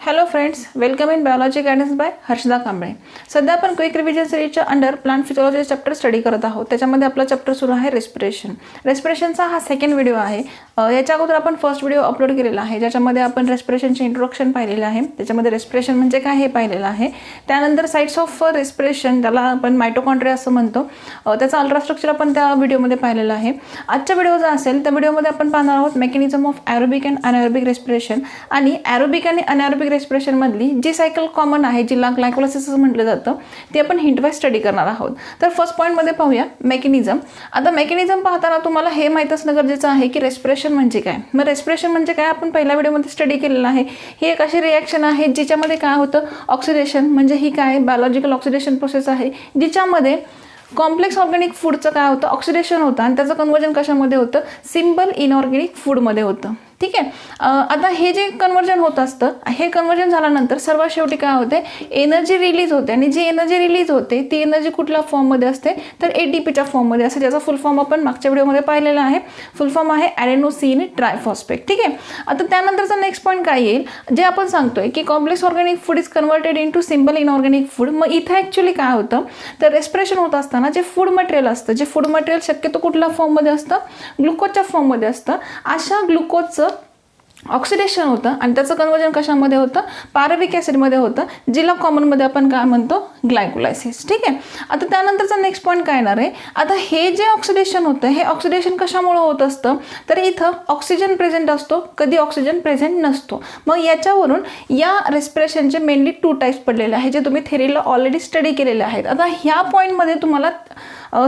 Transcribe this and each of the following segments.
Hello friends, welcome in biology guidance by Harshada Kamble. सध्या आपण quick revision सिरीजच्या under plant physiology chapter study करत आहोत. त्याच्यामध्ये आपला चॅप्टर सुरू आहे रेस्पिरेशन. रेस्पिरेशनचा हा सेकंड व्हिडिओ आहे. याच्या अगोदर आपण फर्स्ट व्हिडिओ अपलोड केलेला आहे, ज्याच्यामध्ये आपण रेस्पिरेशनचे इंट्रोडक्शन पाहिलेलं आहे. त्याच्यामध्ये रेस्पिरेशन म्हणजे काय हे पाहिलेलं आहे. त्यानंतर साइट्स ऑफ रेस्पिरेशन, त्याला आपण मायटोकॉन्ड्रिया असं म्हणतो, त्याचा अल्ट्रास्ट्रक्चर आपण त्या व्हिडिओमध्ये पाहिलेलं आहे. आजचा व्हिडिओ जो असेल त्या व्हिडिओमध्ये आपण पाहणार आहोत mechanism of aerobic and anaerobic respiration. आणि ॲरोबिक आणि अनॅरोबिक रेस्पिरेशन मधली जी सायकल कॉमन आहे, जिला ग्लायकोलायसिस असं म्हटलं जातं, ते आपण हिंटवाईज स्टडी करणार आहोत. तर फर्स्ट पॉईंटमध्ये पाहूया मेकॅनिझम. आता मेकॅनिझम पाहताना तुम्हाला हे माहीत असणं गरजेचं आहे की रेस्पिरेशन म्हणजे काय. मग रेस्पिरेशन म्हणजे काय आपण पहिल्या व्हिडिओमध्ये स्टडी केलेलं आहे. ही एक अशी रिॲक्शन आहे जिच्यामध्ये काय होतं, ऑक्सिडेशन. म्हणजे ही काय बायोलॉजिकल ऑक्सिडेशन प्रोसेस आहे, जिच्यामध्ये कॉम्प्लेक्स ऑर्गॅनिक फूडचं काय होतं, ऑक्सिडेशन होतं आणि त्याचं कन्वर्जन कशामध्ये होतं, सिंपल इनऑर्गॅनिक फूडमध्ये होतं. ठीक आहे. आता हे जे कन्वर्जन होत असतं, हे कन्वर्जन झाल्यानंतर सर्वात शेवटी काय होते, एनर्जी रिलीज होते. आणि जी एनर्जी रिलीज होते ती एनर्जी कुठल्या फॉर्ममध्ये असते, तर ATPच्या फॉर्ममध्ये असते, ज्याचा फुल फॉर्म आपण मागच्या व्हिडिओमध्ये पाहिलेला आहे. फुल फॉर्म आहे ॲडेनोसिन ट्रायफॉस्फेट. ठीक आहे. आता त्यानंतरचा नेक्स्ट पॉईंट काय येईल, जे आपण सांगतोय की complex organic food is converted into simple inorganic food. मग इथं ॲक्च्युली काय होतं, तर रेस्पिरेशन होत असताना जे फूड मटेरियल असतं, जे फूड मटेरियल शक्यतो कुठल्या फॉर्ममध्ये असतं, ग्लुकोजच्या फॉर्ममध्ये असतं. अशा ग्लुकोजचं ऑक्सिडेशन होतं आणि त्याचं कन्वर्जन कशामध्ये होतं, पाराविक ॲसिडमध्ये होतं, जिला कॉमनमध्ये आपण काय म्हणतो, ग्लायकोलायसिस. ठीक आहे. आता त्यानंतरचा नेक्स्ट पॉईंट काय येणार आहे, आता हे जे ऑक्सिडेशन होतं, हे ऑक्सिडेशन कशामुळे होत असतं, तर इथं ऑक्सिजन प्रेझेंट असतो, कधी ऑक्सिजन प्रेझेंट नसतो. मग याच्यावरून या रेस्पिरेशनचे मेनली 2 टाईप्स पडलेले आहेत, जे तुम्ही थेरीला ऑलरेडी स्टडी केलेले आहेत. आता ह्या पॉईंटमध्ये तुम्हाला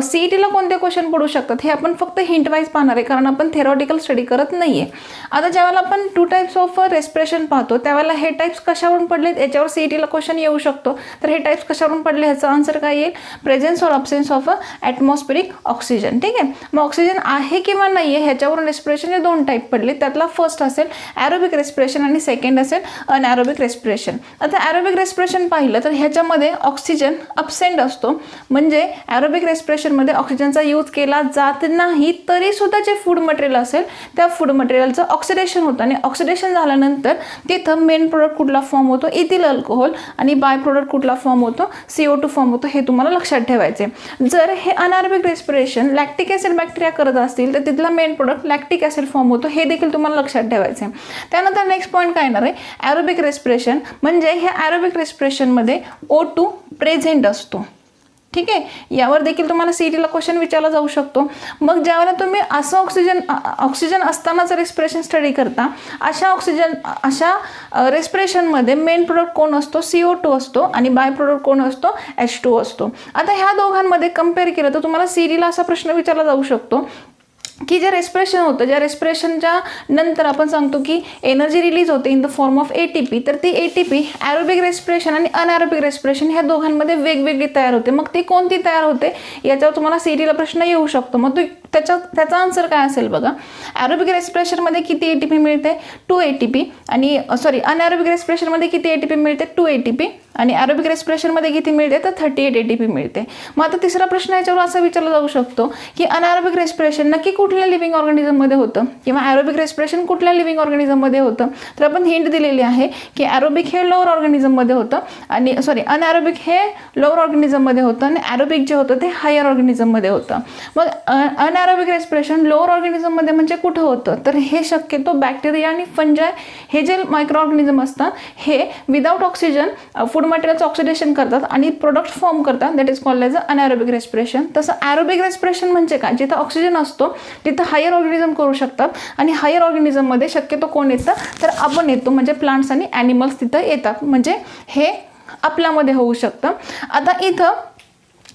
CETला कोणते क्वेश्चन पडू शकतात हे आपण फक्त हिंट वाईज पाहणार आहे, कारण आपण थेरॉटिकल स्टडी करत नाही आहे. आता ज्यावेळेला आपण 2 टाईप्स ऑफ रेस्पिरेशन पाहतो, त्यावेळेला हे टाईप्स कशावरून पडलेत, याच्यावर CETला क्वेश्चन येऊ शकतो. तर हे टाईप्स कशावरून पडले, ह्याचा आन्सर काय येईल, presence or absence of atmospheric oxygen. ठीक आहे. मग ऑक्सिजन आहे किंवा नाही आहे ह्याच्यावरून रेस्पिरेशनचे 2 टाईप पडले. त्यातला फर्स्ट असेल ॲरोबिक रेस्पिरेशन आणि सेकंड असेल अनॅरोबिक रेस्पिरेशन. आता ॲरोबिक रेस्पिरेशन पाहिलं तर ह्याच्यामध्ये ऑक्सिजन अब्सेंट असतो, म्हणजे ॲरोबिक रेस्पिरेशनमध्ये ऑक्सिजनचा यूज केला जात नाही, तरी सुद्धा जे फूड मटेरियल असेल त्या फूड मटेरियलचं ऑक्सिडेशन होतं. आणि ऑक्सिडेशन झाल्यानंतर तिथं मेन प्रोडक्ट कुठला फॉर्म होतो, इथिल अल्कोहोल, आणि बाय प्रोडक्ट कुठला फॉर्म होतो, CO2 फॉर्म होतो. हे तुम्हाला लक्षात ठेवायचे. जर हे अनॅरोबिक रेस्पिरेशन लॅक्टिक ॲसिड बॅक्टेरिया करत असतील तर तिथला main product lactic acid form होतो, हे देखील तुम्हाला लक्षात ठेवायचे. त्यानंतर नेक्स्ट पॉईंट काय येणार आहे, ॲरोबिक रेस्पिरेशन. म्हणजे हे ॲरोबिक रेस्पिरेशनमध्ये O2 प्रेझेंट असतो. ठीक आहे. यावर देखील तुम्हाला CETला क्वेश्चन विचारला जाऊ शकतो. मग ज्यावेळेला तुम्ही असं ऑक्सिजन असतानाचं रेस्पिरेशन स्टडी करता, अशा रेस्पिरेशनमध्ये मेन प्रोडक्ट कोण असतो, CO2 असतो, आणि बाय प्रोडक्ट कोण असतो, H2 असतो. आता ह्या दोघांमध्ये कम्पेअर केलं तर तुम्हाला CETला असा प्रश्न विचारला जाऊ शकतो की जे रेस्पिरेशन होतं, ज्या रेस्पिरेशनच्या नंतर आपण सांगतो की एनर्जी रिलीज होते in the form of ATP, तर ती ATP ॲरोबिक रेस्पिरेशन आणि अनॅरोबिक रेस्पिरेशन ह्या दोघांमध्ये वेगवेगळी तयार होते. मग ती कोणती तयार होते याच्यावर तुम्हाला CETला प्रश्न येऊ शकतो. मग त्याचा आन्सर काय असेल बघा. ॲरोबिक रेस्पिरेशनमध्ये किती ATP मिळते, 2 ATP. आणि अनॅरोबिक रेस्पिरेशनमध्ये किती ATP मिळते, 2 ATP. आणि ॲरोबिक रेस्पिरेशनमध्ये किती मिळते, तर 38 ATP मिळते. मग आता तिसरा प्रश्न याच्यावर असा विचारला जाऊ शकतो की अनॅरोबिक रेस्पिरेशन नक्की कुठल्या लिव्हिंग ऑर्गॅनिझममध्ये होतं, किंवा ॲरोबिक रेस्पिरेशन कुठल्या लिव्हिंग ऑर्गॅनिझममध्ये होतं. तर आपण हिंट दिलेली आहे की ॲरोबिक हे लोअर ऑर्गॅनिझममध्ये होतं, आणि अनॅरोबिक हे लोअर ऑर्गॅनिझममध्ये होतं, आणि ॲरोबिक जे होतं ते हायर ऑर्गॅनिझममध्ये होतं. मग अनॅरोबिक रेस्पिरेशन लोअर ऑर्गॅनिझममध्ये म्हणजे कुठं होतं, तर हे शक्यतो बॅक्टेरिया आणि फंजाय हे जे मायक्रो ऑर्गॅनिझम असतात, हे विदाउट ऑक्सिजन फूड मटेरियलचं ऑक्सिडेशन करतात आणि प्रोडक्ट फॉर्म करतात, that is called as anaerobic respiration. तसं ॲरोबिक रेस्पिरेशन म्हणजे काय, जिथं ऑक्सिजन असतो तिथं हायर ऑर्गॅनिझम करू शकतात, आणि हायर ऑर्गॅनिझममध्ये शक्यतो कोण येतं, तर आपण येतो, म्हणजे प्लांट्स आणि ॲनिमल्स तिथं येतात, म्हणजे हे आपल्यामध्ये होऊ शकतं. आता इथं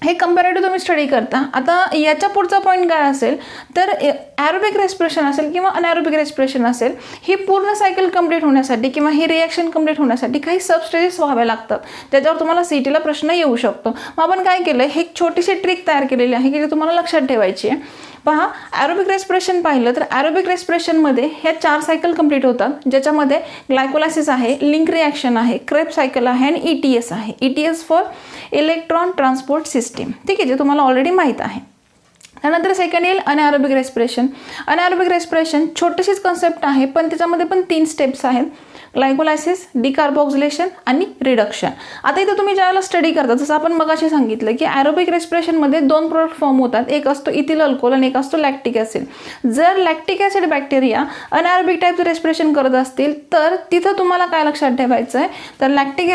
हे कंपॅरेटिव्ह तुम्ही स्टडी करता. आता याच्या पुढचा पॉईंट काय असेल, तर ॲरोबिक रेस्पिरेशन असेल किंवा अनॅरोबिक रेस्पिरेशन असेल, ही पूर्ण सायकल कंप्लीट होण्यासाठी किंवा ही रिॲक्शन कंप्लीट होण्यासाठी काही सबस्टेजेस व्हावे लागतात, त्याच्यावर तुम्हाला CETला प्रश्न येऊ शकतो. मग आपण काय केलं, हे एक छोटीशी ट्रिक तयार केलेली आहे की जी तुम्हाला लक्षात ठेवायची आहे. पहा, ॲरोबिक रेस्पिरेशन पाहिलं तर ॲरोबिक रेस्पिरेशनमध्ये ह्या 4 सायकल कंप्लीट होतात, ज्याच्यामध्ये ग्लायकोलायसिस आहे, लिंक रिॲक्शन आहे, क्रेब्स सायकल आहे, आणि ETS आहे. ETS for electron transport system. ठीक आहे, जे तुम्हाला ऑलरेडी माहीत आहे. त्यानंतर सेकंड येईल अनॅरोबिक रेस्पिरेशन. अनॅरोबिक रेस्पिरेशन छोटीशीच कन्सेप्ट आहे, पण त्याच्यामध्ये पण 3 स्टेप्स आहेत. ग्लायकोलायसिस, डिकार्बोक्सिलेशन आणि रिडक्शन. आता इथे तुम्ही ज्यावेळेला स्टडी करता, जसं आपण मगाशी सांगितलं की ॲरोबिक रेस्पिरेशनमध्ये 2 प्रोडक्ट फॉर्म होतात, एक असतो इथिल अल्कोहोल आणि एक असतो लॅक्टिक ॲसिड. जर लॅक्टिक ॲसिड बॅक्टेरिया अनॲरोबिक टाईपचं रेस्पिरेशन करत असतील तर तिथं तुम्हाला काय लक्षात ठेवायचं आहे, तर लॅक्टिक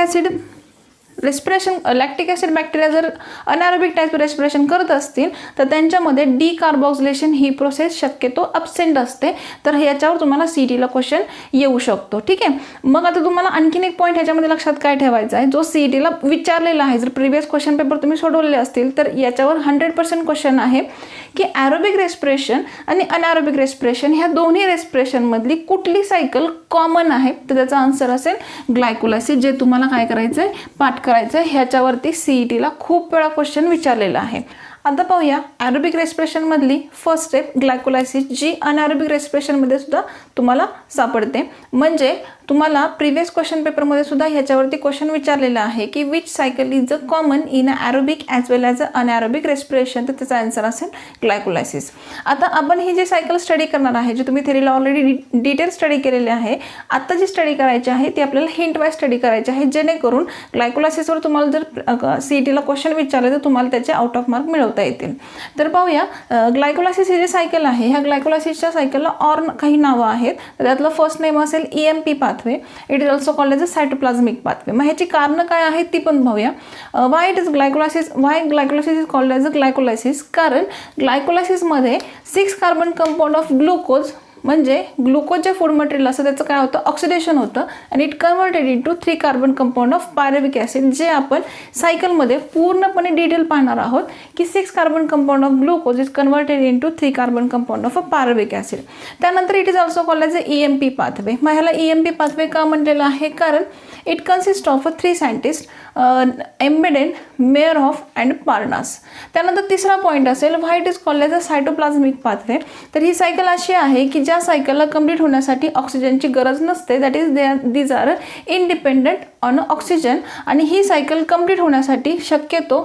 ॲसिड बॅक्टेरिया जर अनॲरोबिक टाईप रेस्पिरेशन करत असतील तर त्यांच्यामध्ये डिकार्बोक्सिलेशन ही प्रोसेस शक्यतो अब्सेंट असते. तर याच्यावर तुम्हाला CETला क्वेश्चन येऊ शकतो. ठीक आहे. मग आता तुम्हाला आणखीन एक पॉईंट ह्याच्यामध्ये लक्षात काय ठेवायचा आहे, जो CETला विचारलेला आहे. जर प्रिव्हियस क्वेश्चन पेपर तुम्ही सोडवलेले असतील तर याच्यावर 100% क्वेश्चन आहे की ॲरोबिक रेस्पिरेशन आणि अनॲरोबिक रेस्पिरेशन ह्या दोन्ही रेस्पिरेशनमधली कुठली सायकल कॉमन आहे. तर त्याचा आन्सर असेल ग्लायकोलायसिस, जे तुम्हाला काय करायचं आहे, पाठ करायचं. ह्याच्यावरती CETला खूप वेळा क्वेश्चन विचारलेला आहे. आता पाहूया ॲरोबिक रेस्पिरेशनमधली फर्स्ट स्टेप ग्लायकोलायसिस, जी अनॲरोबिक रेस्पिरेशनमध्ये सुद्धा तुम्हाला सापडते. म्हणजे तुम्हाला प्रिव्हियस क्वेश्चन पेपरमध्ये सुद्धा ह्याच्यावरती क्वेश्चन विचारलेला आहे की which cycle is a common in aerobic as well as a anaerobic respiration. तर त्याचा आन्सर असेल ग्लायकोलायसिस. आता आपण ही जी सायकल स्टडी करणार आहे, जी तुम्ही थेरीला ऑलरेडी डिटेल स्टडी केलेली आहे, आता जी स्टडी करायची आहे ती आपल्याला हिंट वाईज स्टडी करायची आहे, जेणेकरून ग्लायकोलायसिसवर तुम्हाला जर CETला क्वेश्चन विचारले तर तुम्हाला त्याचे आउट ऑफ मार्क मिळवता येतील. तर पाहूया ग्लायकोलायसिस ही जी सायकल आहे, ह्या ग्लायकोलायसिसच्या सायकलला और काही नावं आहेत. तर त्यातलं फर्स्ट नेम असेल EMP pathway. It is also called as a cytoplasmic pathway. मग ह्याची कारणं काय आहेत ती पण पाहूया. Why glycolysis is called as a glycolysis, कारण ग्लायकोलायसिसमध्ये 6 कार्बन कंपाऊंड ऑफ ग्लुकोज, म्हणजे ग्लुकोज जे फूड मटेरियल असतं त्याचं काय होतं, ऑक्सिडेशन होतं आणि it converted into 3 carbon compound of pyruvic acid, जे आपण सायकलमध्ये पूर्णपणे डिटेल पाहणार आहोत की 6 carbon compound of glucose is converted into 3 carbon compound of a pyruvic acid. त्यानंतर it is also called as a EMP pathway. मग ह्याला EMP पाथवे का म्हटलेलं आहे, कारण it consist of 3 scientist, Embden, Meyerhof and Parnas. त्यानंतर तिसरा point असेल why it is called as a cytoplasmic pathway. तर ही सायकल अशी आहे की ज्या सायकलला कंप्लीट होण्यासाठी ऑक्सिजनची गरज नसते, that is these are independent on oxygen. आणि ही सायकल कंप्लीट होण्यासाठी शक्यतो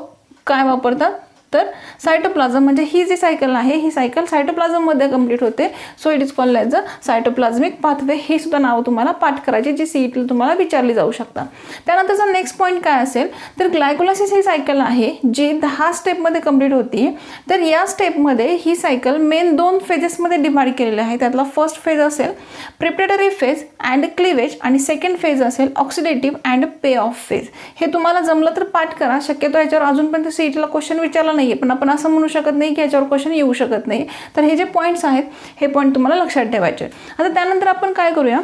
काय वापरतात, तर सायटोप्लाझम, म्हणजे ही जी सायकल आहे ही सायकल सायटोप्लाझममध्ये कंप्लीट होते. So it is called as a cytoplasmic pathway. ही सुद्धा नावं तुम्हाला पाठ करायची, जी CETला तुम्हाला विचारली जाऊ शकतात. त्यानंतरचा नेक्स्ट पॉईंट काय असेल, तर ग्लायकोलायसिस ही सायकल आहे जी 10 स्टेपमध्ये कंप्लीट होती. तर या स्टेपमध्ये ही सायकल मेन 2 फेजेसमध्ये डिवाइड केलेली आहे. त्यातला फर्स्ट फेज असेल प्रिपरेटरी फेज अँड क्लिवेज आणि सेकंड फेज असेल oxidative and pay of phase. हे तुम्हाला जमलं तर पाठ करा. शक्यतो याच्यावर अजूनपर्यंत CETला क्वेश्चन विचारला नाही, पण आपण असं म्हणू शकत नाही की याच्यावर क्वेश्चन येऊ शकत नाही. तर हे जे पॉईंट्स आहेत हे पॉईंट तुम्हाला लक्षात ठेवायचे. आता त्यानंतर आपण काय करूया,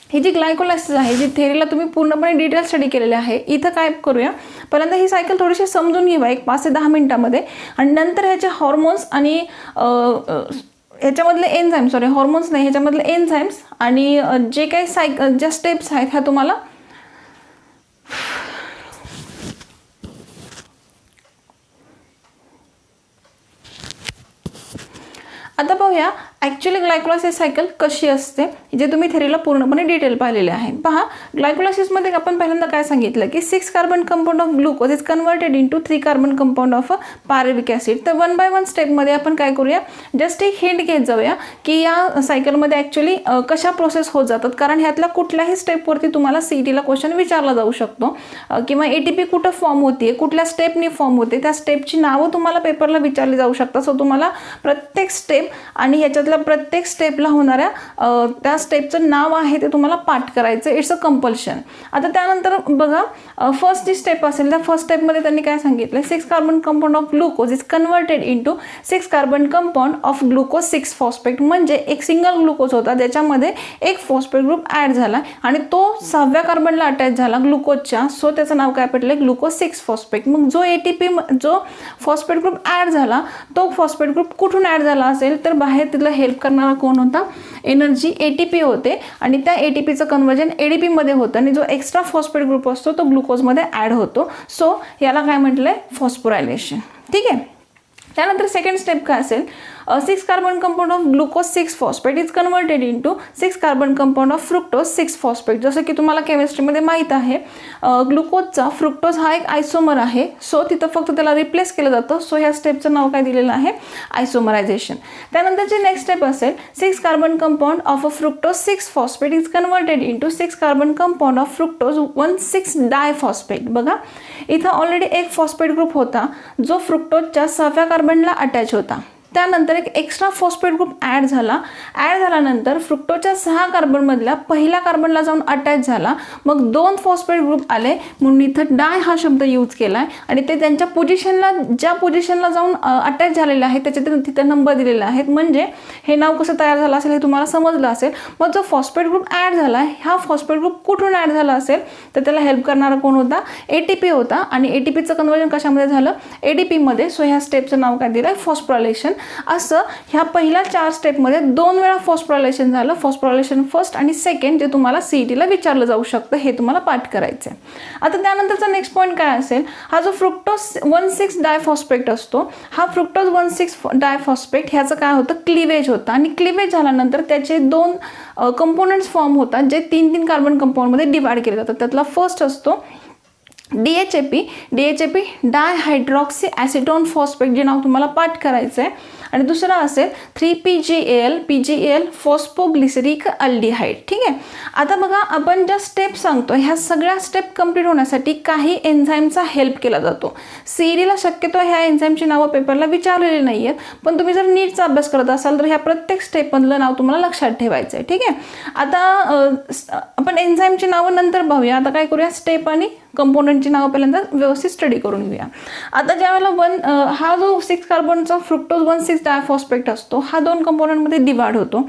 ही जी ग्लायकोलायसिस आहे, जी थेरीला तुम्ही पूर्णपणे डिटेल स्टडी केलेले आहे, इथं काय करूया, पहिल्यांदा ही सायकल थोडीशी समजून घेऊया एक 5 ते 10 मिनिटामध्ये. आणि नंतर ह्याचे हॉर्मोन्स आणि ह्याच्यामधले एन्झाईम्स, हॉर्मोन्स नाही, ह्याच्यामधले एन्झाईम्स आणि जे काही ज्या स्टेप्स आहेत ह्या तुम्हाला आता पाहूया ॲक्च्युली ग्लायकोलायसिस सायकल कशी असते, जे तुम्ही थेरीला पूर्णपणे डिटेल पाहिलेले आहे. पहा, ग्लायकोलायसिसमध्ये आपण पहिल्यांदा काय सांगितलं की 6 carbon compound of glucose is converted into 3 carbon compound of pyruvic acid. तर 1 बाय 1 स्टेपमध्ये आपण काय करूया, जस्ट एक हिंट घेत जाऊया की या सायकलमध्ये ॲक्च्युली कशा प्रोसेस होत जातात. कारण ह्यातल्या कुठल्याही स्टेपवरती तुम्हाला CETला क्वेश्चन विचारला जाऊ शकतो, किंवा ATP कुठं फॉर्म होते, कुठल्या स्टेपनी फॉर्म होते, त्या स्टेपची नावं तुम्हाला पेपरला विचारली जाऊ शकतात. सो तुम्हाला प्रत्येक स्टेप आणि ह्याच्यातल्या प्रत्येक स्टेपला होणाऱ्या त्या स्टेपचं नाव आहे ते तुम्हाला पाठ करायचं. It's a compulsion. आता त्यानंतर बघा, फर्स्ट जी स्टेप असेल त्या फर्स्ट स्टेपमध्ये त्यांनी काय सांगितलं, 6 carbon compound of glucose is converted into 6 carbon compound of glucose 6 phosphate. म्हणजे एक सिंगल ग्लुकोज होता, ज्याच्यामध्ये एक फॉस्फेट ग्रुप ॲड झाला आणि तो 6व्या कार्बनला अटॅच झाला ग्लुकोजच्या. सो त्याचं नाव काय पडलं, ग्लुकोज 6 फॉस्फेट. मग जो ATP जो फॉस्फेट ग्रुप ॲड झाला तो फॉस्फेट ग्रुप कुठून ॲड झाला असेल, तर बाहेर तिथला हेल्प करणारा कोण होता, एनर्जी ATP होते. आणि त्या ATPचं कन्वर्जन ADP मध्ये होतं आणि जो एक्स्ट्रा फॉस्फेट ग्रुप असतो तो ग्लुकोजमध्ये ॲड होतो. सो याला काय म्हटलंय, फॉस्फोरायलेशन. ठीक आहे. त्यानंतर सेकंड स्टेप काय असेल, 6 carbon compound of glucose 6 phosphate is converted into 6 carbon compound of fructose 6 phosphate. जसं की तुम्हाला केमिस्ट्रीमध्ये माहीत आहे ग्लुकोजचा फ्रुक्टोज हा एक आयसोमर आहे. सो तिथं फक्त त्याला रिप्लेस केलं जातं. सो ह्या स्टेपचं नाव काय दिलेलं आहे आयसोमरायझेशन. त्यानंतरची नेक्स्ट स्टेप असेल 6 carbon compound of a fructose 6 phosphate is converted into 6 carbon compound of fructose 1,6 diphosphate. बघा इथं ऑलरेडी एक फॉस्फेट ग्रुप होता जो फ्रुक्टोजच्या 6व्या कार्बनला अटॅच होता. त्यानंतर एक एक्स्ट्रा फॉस्फेट ग्रुप ॲड झाल्यानंतर फ्रुक्टोजच्या 6 कार्बनमधल्या पहिल्या कार्बनला जाऊन अटॅच झाला. मग 2 फॉस्फेट ग्रुप आले म्हणून इथं डाय हा शब्द यूज केला आहे आणि ते त्यांच्या पोझिशनला ज्या पोझिशनला जाऊन अटॅच झालेले आहे त्याचे तिथे नंबर दिलेले आहेत. म्हणजे हे नाव कसं तयार झालं असेल हे तुम्हाला समजलं असेल. मग जो फॉस्फेट ग्रुप ॲड झाला आहे हा फॉस्फेट ग्रुप कुठून ॲड झाला असेल तर त्याला हेल्प करणारा कोण होता ATP होता आणि ATPचं कन्वर्जन कशामध्ये झालं ADPमध्ये. सो ह्या स्टेपचं नाव काय दिलं आहे फॉस्फोरायलेशन. असं ह्या पहिल्या 4 स्टेपमध्ये 2 वेळा फॉस्फोरायलेशन झालं. फॉस्फोरायलेशन फर्स्ट आणि सेकंड जे तुम्हाला CETला विचारलं जाऊ शकतं हे तुम्हाला पाठ करायचं आहे. आता त्यानंतरचा नेक्स्ट पॉईंट काय असेल हा जो फ्रुक्टोज 1,6 डायफॉस्फेट असतो हा फ्रुक्टोज 1,6 डायफॉस्फेट ह्याचं काय होतं क्लिवेज होतं आणि क्लिवेज झाल्यानंतर त्याचे 2 कंपोनंट्स फॉर्म होतात जे 3-3 कार्बन कंपाऊंडमध्ये डिवाइड केले जातात. त्यातला फर्स्ट असतो DHAP डायहायड्रॉक्सी ॲसिटोन फॉस्फेट जे नाव तुम्हाला पाठ करायचं आहे. आणि दुसरा असेल 3PGAL फॉस्फोग्लिसरिक अल्डिहाइड. ठीक आहे. आता बघा आपण ज्या स्टेप सांगतो ह्या सगळ्या स्टेप कंप्लीट होण्यासाठी काही एन्झाईमचा हेल्प केला जातो. CETला शक्यतो ह्या एन्झाईमची नावं पेपरला विचारलेली नाही आहेत पण तुम्ही जर नीटचा अभ्यास करत असाल तर ह्या प्रत्येक स्टेपमधलं नाव तुम्हाला लक्षात ठेवायचं आहे. ठीक आहे. आता आपण एन्झाईमची नावं नंतर पाहूया. आता काय करूया स्टेप आणि कंपोनंटची नावं पहिल्यांदा व्यवस्थित स्टडी करून घेऊया. आता ज्यावेळेला हा जो 6 कार्बनचा फ्रुक्टोज 1,6 डायफॉस्फेट असतो हा 2 कंपोनंटमध्ये डिवाइड होतो.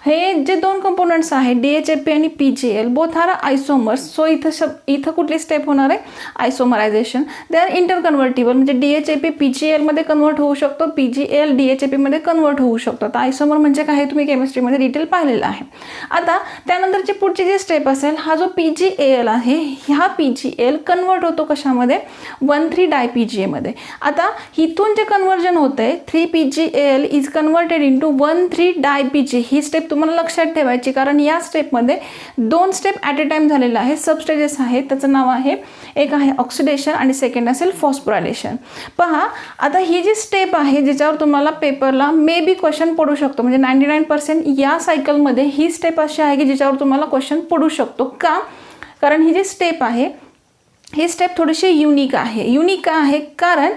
हे जे 2 कंपोनंट्स आहेत DHAP आणि PGAL both are isomers. So इथं कुठली स्टेप होणार आहे isomerisation. They are interconvertible म्हणजे DHAP PGAL मध्ये कन्वर्ट होऊ शकतो PGAL DHAP मध्ये कन्वर्ट होऊ शकतो. आता आयसोमर म्हणजे काय हे तुम्ही केमिस्ट्रीमध्ये डिटेल पाहिलेलं आहे. आता त्यानंतरची पुढची जी स्टेप असेल हा जो PGAL आहे हा PGAL कन्वर्ट होतो कशामध्ये 1,3 डायPGA मध्ये. आता इथून जे कन्वर्जन होतंय 3PGAL इज कन्वर्टेड इंटू 1,3 डायPGA. ही स्टेप तुम्हाला लक्षात ठेवायची कारण या स्टेपमध्ये 2 स्टेप ॲट अ टाइम झालेला आहे. सबस्टेजेस आहेत त्याचं नाव आहे एक आहे ऑक्सिडेशन आणि सेकंड असेल फॉस्फोरायलेशन. पहा आता ही जी स्टेप आहे ज्याच्यावर तुम्हाला पेपरला मे बी क्वेश्चन पडू शकतो म्हणजे 99% या सायकलमध्ये ही स्टेप अशी आहे की ज्याच्यावर तुम्हाला क्वेश्चन पडू शकतो. का कारण ही जी स्टेप आहे ही स्टेप थोडीशी युनिक आहे कारण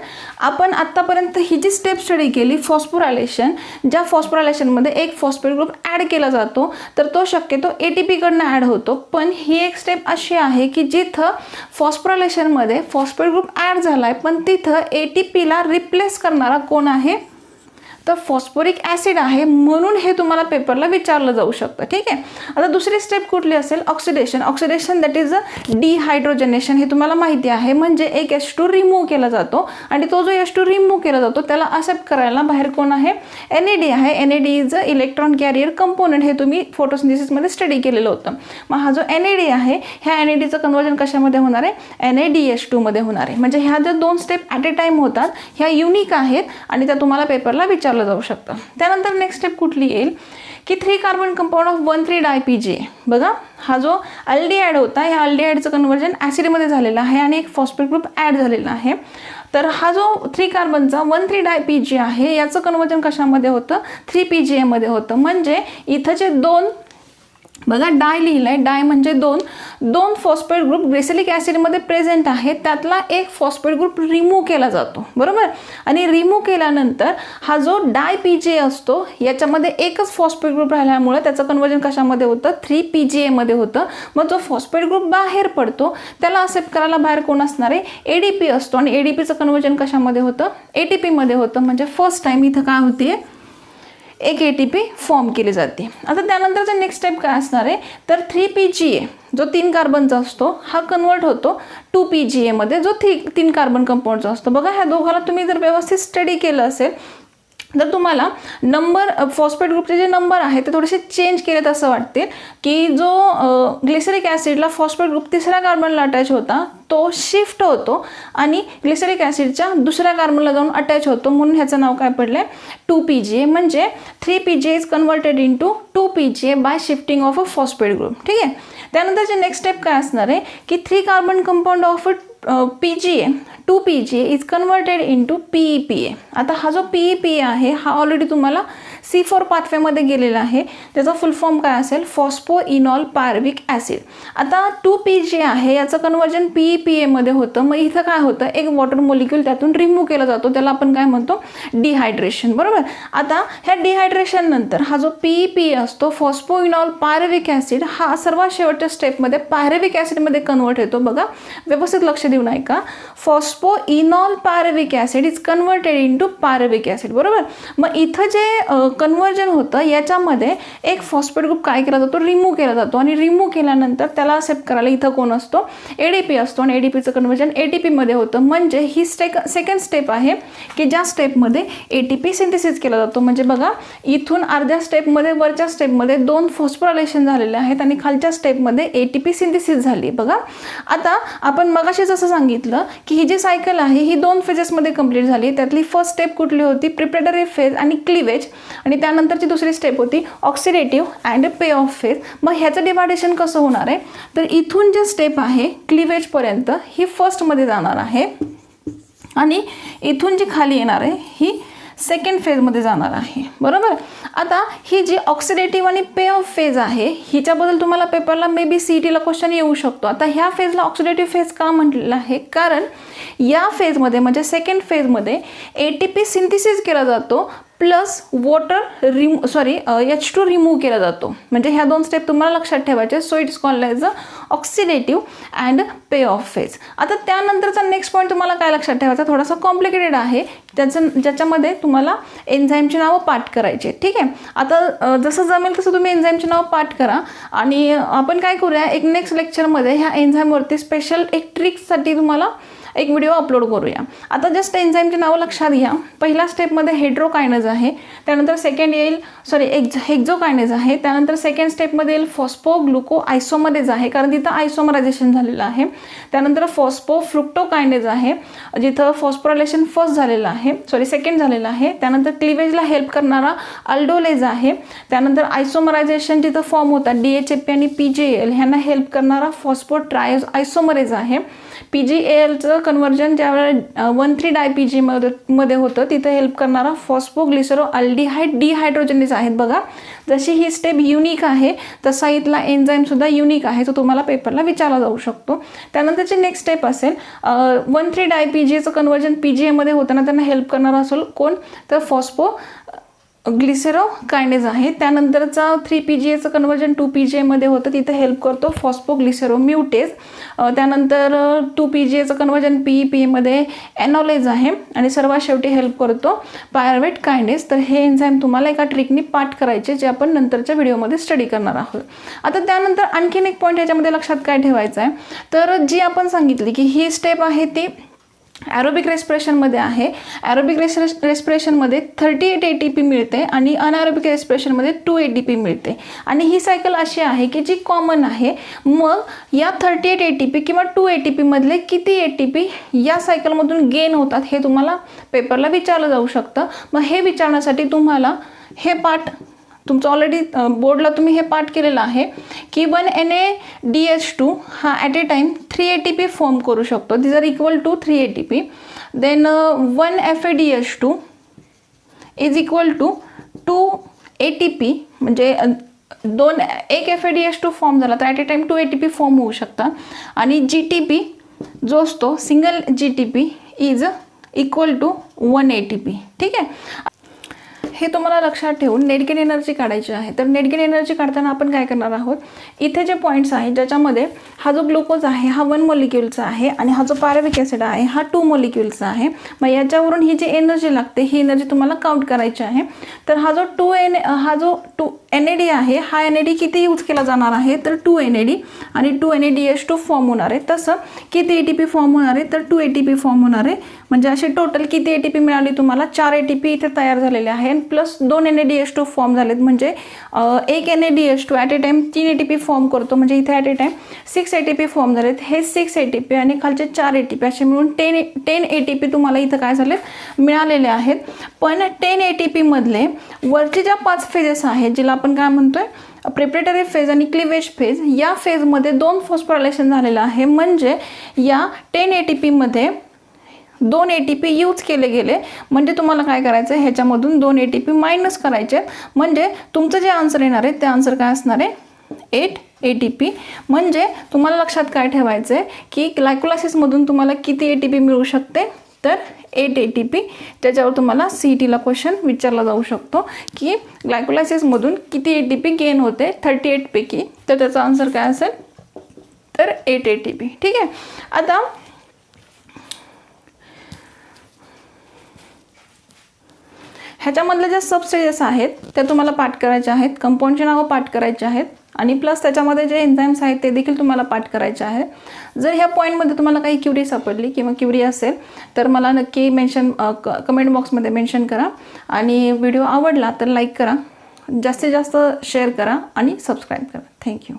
आपण आत्तापर्यंत ही जी स्टेप स्टडी केली फॉस्फोरायलेशन ज्या फॉस्फोरायलेशनमध्ये एक फॉस्फेट ग्रुप ॲड केला जातो तर तो शक्यतो ATPकडनं ॲड होतो. पण ही एक स्टेप अशी आहे की जिथं फॉस्फोरायलेशनमध्ये फॉस्फेट ग्रुप ॲड झाला आहे पण तिथं ATPला रिप्लेस करणारा कोण आहे तर फॉस्फोरिक ॲसिड आहे म्हणून हे तुम्हाला पेपरला विचारलं जाऊ शकतं. ठीक आहे. आता दुसरी स्टेप कुठली असेल oxidation that is a dehydrogenation. हे तुम्हाला माहिती आहे म्हणजे एक H2 रिमूव्ह केला जातो आणि तो जो H2 रिमूव्ह केला जातो त्याला एक्सेप्ट करायला बाहेर कोण आहे NAD आहे. NAD is a electron carrier component. हे तुम्ही फोटोसिंथेसिसमध्ये स्टडी केलेलं होतं. मग हा जो NAD आहे ह्या NADचं कन्वर्जन कशामध्ये होणार आहे NADH2 मध्ये होणार आहे. म्हणजे ह्या ज्या 2 स्टेप ॲट अ टाइम होतात ह्या युनिक आहेत आणि त्या तुम्हाला पेपरला विचारलं जाऊ शकतं. त्यानंतर नेक्स्ट स्टेप कुठली येईल की 3 कार्बन कंपाउंड ऑफ 1,3 डायPGA. बघा हा जो अल्डिहाइड होता ह्या अल्डिहाइडचं कन्वर्जन ॲसिडमध्ये झालेलं आहे आणि एक फॉस्फेट ग्रुप ॲड झालेला आहे. तर हा जो 3 कार्बनचा 1,3 डायPGA आहे याचं कन्वर्जन कशामध्ये होतं 3PGA मध्ये होतं. म्हणजे इथं जे 2 बघा डाय लिहिलं आहे डाय म्हणजे 2 फॉस्फेट ग्रुप ग्लिसरिक ॲसिडमध्ये प्रेझेंट आहे त्यातला एक फॉस्फेट ग्रुप रिमूव्ह केला जातो बरोबर. आणि रिमूव्ह केल्यानंतर हा जो डायPGA असतो याच्यामध्ये एकच फॉस्फेट ग्रुप राहिल्यामुळे त्याचं कन्वर्जन कशामध्ये होतं 3PGA मध्ये होतं. मग जो फॉस्फेट ग्रुप बाहेर पडतो त्याला एक्सेप्ट करायला बाहेर कोण असणार आहे ADP असतो आणि ADPचं कन्वर्जन कशामध्ये होतं ATP मध्ये होतं. म्हणजे फर्स्ट टाइम इथं काय होते एक ATP फॉर्म केली जाते. आता त्यानंतरचं नेक्स्ट स्टेप काय असणार आहे तर 3PGA जो 3 कार्बनचा असतो हा कन्वर्ट होतो 2PGA मध्ये जो 3 कार्बन कंपाऊंडचा असतो. बघा ह्या दोघाला तुम्ही जर व्यवस्थित स्टडी केलं असेल जर तुम्हाला नंबर फॉस्फेट ग्रुपचे जे नंबर आहे ते थोडेसे चेंज केलेत असं वाटते, की जो ग्लिसरिक ॲसिडला फॉस्फेट ग्रुप तिसऱ्या कार्बनला अटॅच होता तो शिफ्ट होतो आणि ग्लिसरिक ॲसिडच्या दुसऱ्या कार्बनला जाऊन अटॅच होतो, म्हणून ह्याचं नाव काय पडलं आहे 2PGA. म्हणजे 3PGA is converted into 2PGA bye shifting of a phosphate group. ठीक आहे. त्यानंतरचे नेक्स्ट स्टेप काय असणार आहे की 3 carbon compound of PGA 2PGA is converted into PEPA. आता हा जो PEPA आहे हा ऑलरेडी तुम्हाला C4 पाथवेमध्ये गेलेला आहे. त्याचा फुल फॉर्म काय असेल फॉस्फोइनॉल पायर्विक ॲसिड. आता 2PGA आहे याचं कन्वर्जन PEPA मध्ये होतं. मग इथं काय होतं एक वॉटर मोलिक्यूल त्यातून रिमूव्ह केला जातो, त्याला आपण काय म्हणतो डिहायड्रेशन. बरोबर. आता ह्या डिहायड्रेशन नंतर हा जो PEPA असतो फॉस्फोइनॉल पायर्विक ॲसिड हा सर्वात शेवटच्या स्टेपमध्ये पायर्विक ॲसिडमध्ये कन्वर्ट होतो. बघा व्यवस्थित लक्ष देऊन ऐका. Phosphoenol pyruvic acid is converted into pyruvic acid. बरोबर. मग इथं जे कन्वर्जन होतं याच्यामध्ये एक फॉस्फेट ग्रुप काय केला जातो रिमूव्ह केला जातो आणि रिमूव्ह केल्यानंतर त्याला एक्सेप्ट करायला इथं कोण असतो ADP असतो आणि ADPचं कन्वर्जन ATP मध्ये होतं. म्हणजे ही सेकंड स्टेप आहे की ज्या स्टेपमध्ये ATP सिंथेसिस केला जातो. म्हणजे बघा इथून अर्ध्या स्टेपमध्ये वरच्या स्टेपमध्ये 2 फॉस्फोरायलेशन झालेले आहेत आणि खालच्या स्टेपमध्ये ATP सिंथेसिस झाली. बघा आता आपण मगाशी जसं सांगितलं की ही जी सायकल आहे ही 2 फेजेसमध्ये कंप्लीट झाली. त्यातली फर्स्ट स्टेप कुठली होती प्रिपरेटरी फेज आणि क्लिवेज, आणि त्यानंतरची दुसरी स्टेप होती oxidative and pay of phase. मग ह्याचं डिवायडेशन कसं होणार आहे तर इथून जे स्टेप आहे क्लिवेजपर्यंत ही फर्स्टमध्ये जाणार आहे आणि इथून जी खाली येणार आहे ही सेकंड फेजमध्ये जाणार आहे. बरोबर. आता ही जी ऑक्सिडेटिव्ह आणि पे ऑफ फेज आहे हिच्याबद्दल तुम्हाला पेपरला मे बी CETला क्वेश्चन येऊ शकतो. आता ह्या फेजला ऑक्सिडेटिव्ह फेज का म्हटलेलं आहे कारण या फेजमध्ये म्हणजे सेकंड फेजमध्ये ATP सिंथेसिस केला जातो प्लस वॉटर H2 रिमूव्ह केला जातो. म्हणजे ह्या 2 स्टेप तुम्हाला लक्षात ठेवायचे. So it's called as a oxidative and pay of phase. आता त्यानंतरचा नेक्स्ट पॉईंट तुम्हाला काय लक्षात ठेवायचा थोडासा कॉम्प्लिकेटेड आहे ज्याच्यामध्ये तुम्हाला एन्झाईमची नावं पाठ करायचे. ठीक आहे. आता जसं जमेल तसं तुम्ही एन्झाईमची नावं पाठ करा आणि आपण काय करूया एक नेक्स्ट लेक्चरमध्ये ह्या एन्झाईमवरती स्पेशल एक ट्रिक्ससाठी तुम्हाला एक व्हिडिओ अपलोड करूया. आता जस्ट एन्झाईमची नावं लक्षात घ्या. पहिल्या स्टेपमध्ये हेड्रोकायनेज आहे, त्यानंतर सेकंड येईल हेक्झोकायनेज आहे, त्यानंतर सेकंड स्टेपमध्ये येईल फॉस्फोग्लुको आयसोमरेज आहे कारण तिथं आयसोमरायझेशन झालेलं आहे. त्यानंतर फॉस्फोफ्रुक्टोकायनेज आहे जिथं फॉस्फोरायलेशन सेकंड झालेलं आहे. त्यानंतर क्लिवेजला हेल्प करणारा अल्डोलेज आहे. त्यानंतर आयसोमरायझेशन जिथं फॉर्म होतात DHAP आणि PGAL ह्यांना हेल्प करणारा फॉस्फोट्रायज आयसोमरेज आहे. PGALचं कन्वर्जन ज्यावेळेला 1,3-डायपीजी मध्ये होतं तिथे हेल्प करणारा फॉस्फोग्लिसरो अल्डिहाइड डिहायड्रोजनेज आहेत. बघा जशी ही स्टेप युनिक आहे तसा इथला एन्झाईम सुद्धा युनिक आहे, तो तुम्हाला पेपरला विचारला जाऊ शकतो. त्यानंतरची नेक्स्ट स्टेप असेल 1,3-डायपीजीचं कन्वर्जन PGA मध्ये होताना त्यांना हेल्प करणारा असेल कोण तर ग्लिसेरोकायनेज आहे. त्यानंतरचा 3PGAचं कन्वर्जन 2PGA मध्ये होतं तिथे हेल्प करतो फॉस्फोग्लिसेरोम्युटेज. त्यानंतर 2PGAचं कन्वर्जन PEPA मध्ये एनॉलेज आहे आणि सर्वात शेवटी हेल्प करतो पायरुवेट कायनेज. तर हे एन्झाईम तुम्हाला एका ट्रिकनी पाठ करायचे जे आपण नंतरच्या व्हिडिओमध्ये स्टडी करणार आहोत. आता त्यानंतर आणखीन एक पॉईंट याच्यामध्ये लक्षात काय ठेवायचं आहे तर जी आपण सांगितली की ही स्टेप आहे ती ॲरोबिक रेस्पिरेशनमध्ये आहे. ॲरोबिक रेस्पिरेशनमध्ये 38 ATP मिळते आणि अनॲरोबिक रेस्पिरेशनमध्ये 2 ATP मिळते आणि ही सायकल अशी आहे की जी कॉमन आहे. मग या 38 ATP किंवा 2 ATP मधले किती ATP या सायकलमधून गेन होतात हे तुम्हाला पेपरला विचारलं जाऊ शकतं. मग हे विचारण्यासाठी तुम्हाला हे पाठ तुमचं ऑलरेडी बोर्डला तुम्ही हे पाठ केलेलं आहे की 1NaDH2 हा at a time 3 ATP form करू शकतो. These are equal to 3 ATP. Then 1FADH2 is equal to 2 ATP. म्हणजे एक FADH2 फॉर्म झाला तर at a time 2 ATP form होऊ शकतात आणि GTP जो असतो single GTP is equal to 1 ATP. ठीक आहे. हे तुम्हाला लक्षात ठेवून नेट गेन एनर्जी काढायची आहे. तर नेट गेन एनर्जी काढताना आपण काय करणार आहोत इथे जे पॉईंट्स आहेत ज्याच्यामध्ये हा जो ग्लुकोज आहे हा 1 मॉलिक्युलचा आहे आणि हा जो पायरुविक ॲसिड आहे हा 2 मॉलिक्युलचा आहे. मग याच्यावरून ही जी एनर्जी लागते ही एनर्जी तुम्हाला काउंट करायची आहे. तर हा जो NAD आहे, हा NAD किती यूज केला जाणार आहे तर 2 NAD आणि 2 NADH2 फॉर्म होणार आहे. तसं किती ATP फॉर्म होणार आहे तर 2 ATP फॉर्म होणार आहे. म्हणजे असे टोटल किती ATP मिळाली तुम्हाला 4 ATP इथे तयार झालेले आहे आणि प्लस 2 NADH2 फॉर्म झालेत. म्हणजे एक NADH2 at a time 3 ATP form करतो. म्हणजे इथे at a time 6 ATP form झालेत. हे 6 ATP आणि खालचे 4 ATP असे मिळून 10 ATP तुम्हाला इथं काय झालेत मिळालेले आहेत. पण 10 ATP मधले वरचे ज्या 5 फेजेस आहेत जिला आपण काय म्हणतोय प्रिपरेटरी फेज आणि क्लिवेज फेज, या फेजमध्ये 2 फॉस्फोरायलेशन झालेलं आहे. म्हणजे या 10 ATP मध्ये 2 ATP यूज केले गेले. म्हणजे तुम्हाला काय करायचं आहे ह्याच्यामधून 2 ATP मायनस करायचे. म्हणजे तुमचं जे आन्सर येणार आहे ते आन्सर काय असणार आहे 8 ATP. म्हणजे तुम्हाला लक्षात काय ठेवायचं आहे की ग्लायकोलायसिसमधून तुम्हाला किती ATP मिळू शकते तर 8 ATP. त्याच्यावर तुम्हाला CETला क्वेश्चन विचारला जाऊ शकतो की ग्लायकोलायसिसमधून किती ATP गेन होते 38 पैकी. तर त्याचा आन्सर काय असेल तर 8 ATP. ठीक आहे. आता ह्याच्यामधल्या ज्या सबस्टेजेस आहेत त्या तुम्हाला पाठ करायच्या आहेत, कंपाऊंडची नावं पाठ करायची आहेत आणि प्लस त्याच्यामध्ये जे एन्झाईम्स आहेत ते देखील तुम्हाला पाठ करायचे आहेत. जर ह्या पॉईंटमध्ये तुम्हाला काही क्युरी सापडली किंवा क्युरी असेल तर मला नक्की कमेंट बॉक्समध्ये मेन्शन करा. आणि व्हिडिओ आवडला तर लाईक करा, जास्तीत जास्त शेअर करा आणि सबस्क्राईब करा. थँक्यू.